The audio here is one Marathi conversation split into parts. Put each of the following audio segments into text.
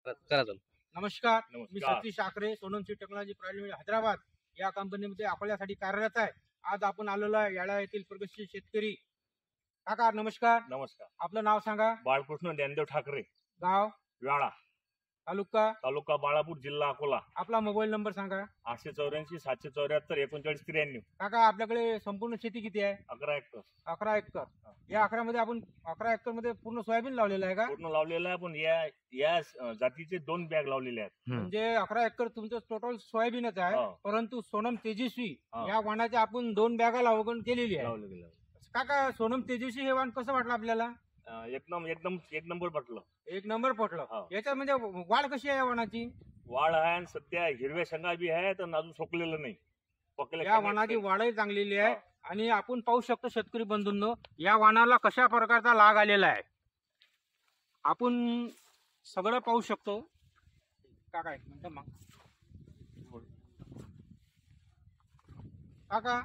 करा चालू. नमस्कार. मी नमस्कार. Satish Akare, Sonam seed technology private limited Hyderabad या कंपनीमध्ये अकोल्यासाठी कार्यरत आहे. आज आपण आलेलो आहे याळा येथील प्रगतशील शेतकरी. काका नमस्कार. नमस्कार. आपलं नाव सांगा. बाळकृष्ण ज्ञानदेव ठाकरे, गाव, व्याळा, तालुका, तालुका बाळापूर, जिल्हा अकोला. आपला मोबाईल नंबर सांगा. 884 774 3993. काका आपल्याकडे संपूर्ण शेती किती आहे? 11 एकर 11 एकर. या 11 मध्ये आपण 11 एकर मध्ये पूर्ण सोयाबीन लावलेलं आहे का? पूर्ण लावलेला आहे, पण या जातीचे 2 बॅग लावलेले आहेत. म्हणजे 11 एकर तुमचं टोटल सोयाबीनच आहे. हो. परंतु सोनम तेजस्वी हो. या वाणाच्या आपण 2 बॅगा लागवड केलेली आहे. लावले गेले. काका सोनम तेजस्वी हे वाण कसं वाटलं आपल्याला? एक नंबर पटलं. एक नंबर पटलं. हो. याच्यात म्हणजे वाढ कशी आहे या वाणाची? वाढ आहे आणि सध्या हिरव्या शेंगा बी आहेत आणि अजून सोकलेलं नाही. पकल्या या शेंगा वाणाची आहेत. वाढही चांगलेली आहे. हो. आणि आपण पाहू शकतो शेतकरी बंधूंनो, या वाणाला कशा प्रकारचा लाग आलेला आहे आपण सगळं पाहू शकतो. काका एक मिनिट मग. काका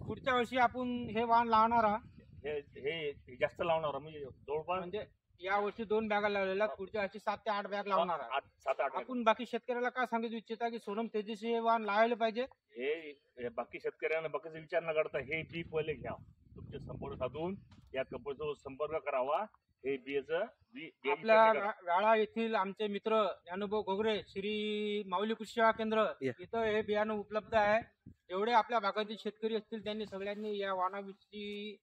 पुढच्या वर्षी आपण हे वाण लावणार आहात. हे जास्त लावणार म्हणजे जवळपास म्हणजे या वर्षी 2 बॅगा लावलेल्या, पुढच्या वर्षी 7 ते 8 बॅग लावणार आहात. 7-8. आपण बाकी शेतकऱ्याला काय सांगू इच्छिता की सोनम तेजस्वी हे वाण लावायला पाहिजे? हे बाकी शेतकऱ्यांना बाकीचा विचार न करता हे बी पहिले घ्या. तुमचे संपर्क साधून या कंपनीचा संपर्क करावा. हे बियाचं आपल्या व्याळा येथील आमचे मित्र ज्ञानोबा घोगरे, श्री माऊली कृषी सेवा केंद्र या. इथं हे बियाणं उपलब्ध आहे. जेवढे आपल्या भागातील शेतकरी असतील त्यांनी सगळ्यांनी या वाणाविषयी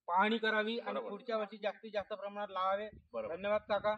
पाहणी करावी आणि बरोबर. पुढच्या वर्षी जास्तीत जास्त प्रमाणात लावावे. बरोबर. धन्यवाद काका.